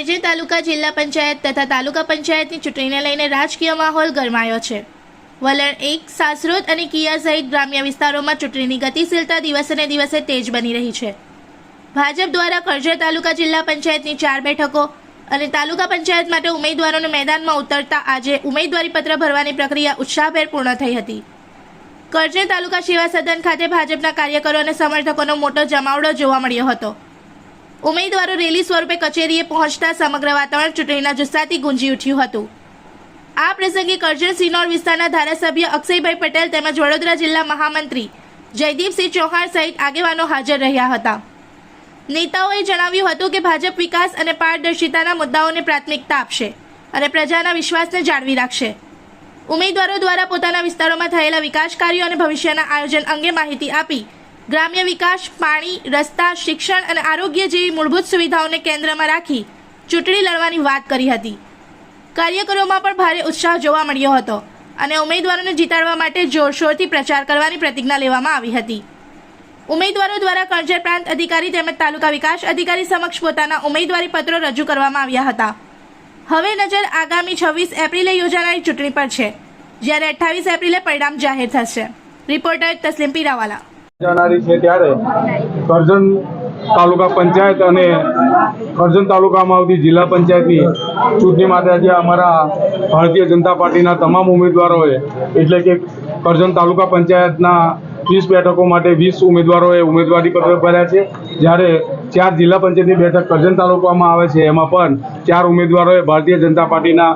કરજણ તાલુકા જિલ્લા પંચાયત તથા તાલુકા પંચાયતની ચૂંટણીને લઈને રાજકીય માહોલ ગરમાયો છે। વલણ 1, સાસરોદ અને કિયા સહિત ગ્રામ્ય વિસ્તારોમાં ચૂંટણીની ગતિશીલતા દિવસે દિવસે તેજ બની રહી છે। ભાજપ દ્વારા કરજણ તાલુકા જિલ્લા પંચાયતની 4 બેઠકો અને તાલુકા પંચાયત માટે ઉમેદવારોને મેદાનમાં ઉતરતા આજે ઉમેદવારી પત્ર ભરવાની પ્રક્રિયા ઉત્સાહભેર પૂર્ણ થઈ હતી। કરજણ તાલુકા સેવા સદન ખાતે ભાજપના કાર્યકરો અને સમર્થકોનો મોટો જમાવડો જોવા મળ્યો હતો। ઉમેદવારો રેલી સ્વરૂપે કચેરીએ પહોંચતા સમગ્ર વાતાવરણ ચૂંટણીના જુસ્સાથી ગુંજી ઉઠ્યું હતું। આ પ્રસંગે કરજણ સિનોર વિસ્તારના ધારાસભ્ય અક્ષયભાઈ પટેલ તેમજ વડોદરા જિલ્લા મહામંત્રી જયદીપસિંહ ચૌહાણ સહિત આગેવાનો હાજર રહ્યા હતા। નેતાઓએ જણાવ્યું હતું કે ભાજપ વિકાસ અને પારદર્શિતાના મુદ્દાઓને પ્રાથમિકતા આપશે અને પ્રજાના વિશ્વાસને જાળવી રાખશે। ઉમેદવારો દ્વારા પોતાના વિસ્તારોમાં થયેલા વિકાસ કાર્યો અને ભવિષ્યના આયોજન અંગે માહિતી આપી ગ્રામ્ય વિકાસ, પાણી, રસ્તા, શિક્ષણ અને આરોગ્ય જેવી મૂળભૂત સુવિધાઓને કેન્દ્રમાં રાખી ચૂંટણી લડવાની વાત કરી હતી। કાર્યકરોમાં પણ ભારે ઉત્સાહ જોવા મળ્યો હતો અને ઉમેદવારોને જીતાડવા માટે જોરશોરથી પ્રચાર કરવાની પ્રતિજ્ઞા લેવામાં આવી હતી। ઉમેદવારો દ્વારા કરજણ પ્રાંત અધિકારી તેમજ તાલુકા વિકાસ અધિકારી સમક્ષ પોતાના ઉમેદવારી પત્રો રજૂ કરવામાં આવ્યા હતા। હવે નજર આગામી 26 એપ્રિલે યોજાનારી ચૂંટણી પર છે, જ્યારે 28 એપ્રિલે પરિણામ જાહેર થશે। રિપોર્ટર તસ્લીમ પીરાવાલા। જાનારી છે ત્યારે કરજણ તાલુકા પંચાયત અને કરજણ તાલુકામાં આવતી જિલ્લા પંચાયતની ચૂંટણી માટે આજે અમારા ભારતીય જનતા પાર્ટીના તમામ ઉમેદવારોએ એટલે કે કરજણ તાલુકા પંચાયતના 30 બેઠકો માટે 20 ઉમેદવારોએ ઉમેદવારી પત્ર ભર્યા છે, જ્યારે 4 જિલ્લા પંચાયતની બેઠક કરજણ તાલુકામાં આવે છે એમાં પણ 4 ઉમેદવારોએ ભારતીય જનતા પાર્ટીના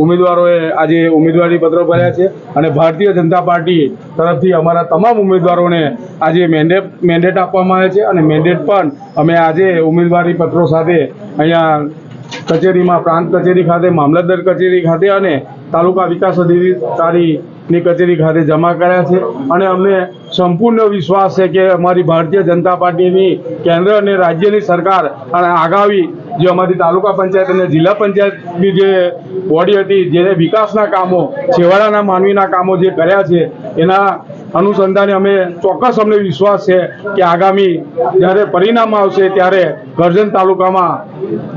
ઉમેદવારોએ આજે ઉમેદવારી પત્રો ભર્યા છે અને ભારતીય જનતા પાર્ટી તરફથી અમારા તમામ ઉમેદવારોને આજે મેન્ડેટ આપવામાં આવે છે અને મેન્ડેટ પણ અમે આજે ઉમેદવારી પત્રો સાથે અહીંયા કચેરીમાં પ્રાંત કચેરી ખાતે, મામલતદાર કચેરી ખાતે અને તાલુકા વિકાસ અધિકારીની કચેરી ખાતે જમા કર્યા છે અને અમને સંપૂર્ણ વિશ્વાસ છે કે અમારી ભારતીય જનતા પાર્ટીની કેન્દ્ર અને રાજ્યની સરકાર અને આગામી જે અમારી તાલુકા પંચાયત અને જિલ્લા પંચાયતની જે બોડી હતી, જેને વિકાસના કામો, છેવાડાના માનવીના કામો જે કર્યા છે એના અનુસંધાને અમે ચોક્કસ અમને વિશ્વાસ છે કે આગામી જ્યારે પરિણામ આવશે ત્યારે કરજણ તાલુકામાં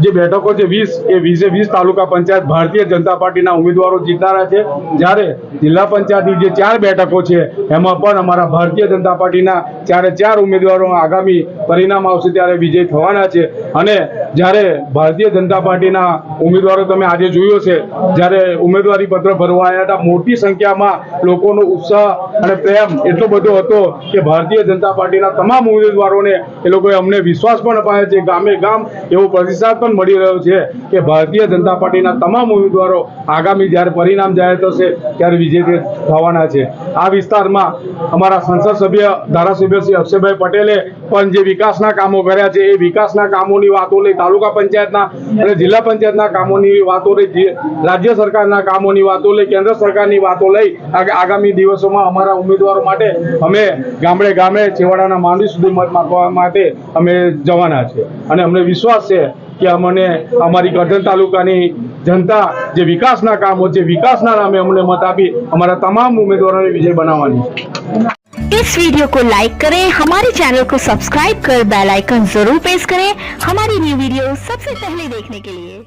જે બેઠકો છે 20 એ 20 તાલુકા પંચાયત ભારતીય જનતા પાર્ટીના ઉમેદવારો જીતનારા છે, જ્યારે જિલ્લા પંચાયતની જે 4 બેઠકો છે એમાં પણ અમારા ભારતીય જનતા પાર્ટીના 4 ઉમેદવારો આગામી પરિણામ આવશે ત્યારે વિજય થવાના છે। અને જ્યારે ભારતીય જનતા પાર્ટીના ઉમેદવારો તમે આજે જોયો છે, જ્યારે ઉમેદવારી પત્ર ભરવા આવ્યા હતા મોટી સંખ્યામાં લોકોનો ઉત્સાહ અને પ્રેમ એટલો બધો હતો કે ભારતીય જનતા પાર્ટીના તમામ ઉમેદવારોને એ લોકોએ અમને વિશ્વાસ પણ અપાયો છે। ગામે ગામ એવો પ્રતિસાદ પણ મળી રહ્યો છે કે ભારતીય જનતા પાર્ટીના તમામ ઉમેદવારો આગામી જ્યારે પરિણામ જાહેર થશે ત્યારે વિજય થવાના છે। આ વિસ્તારમાં અમારા સંસદ સભ્ય ધારાસભ્ય શ્રી અક્ષયભાઈ પટેલે પણ જે વિકાસના કામો કર્યા છે એ વિકાસના કામોની વાતો લઈ, તાલુકા પંચાયતના અને જિલ્લા પંચાયતના કામોની વાતો લઈ, રાજ્ય સરકારના કામોની વાતો લઈ, કેન્દ્ર સરકારની વાતો લઈ આગામી દિવસોમાં અમારા ઉમેદવારો માટે અમે ગામડે ગામડે છેવાડાના માનવી સુધી મત માગવા માટે અમે જવાના છે અને અમને વિશ્વાસ છે કે અમને અમારી કરજણ તાલુકાની જનતા જે વિકાસના કામો છે, વિકાસના નામે અમને મત આપી અમારા તમામ उम्मीदवारों ने विजय बनवानी है। इस वीडियो को लाइक करें, हमारे चैनल को सब्सक्राइब कर बेल आइकन जरूर प्रेस करें हमारी न्यू वीडियो सबसे पहले देखने के लिए।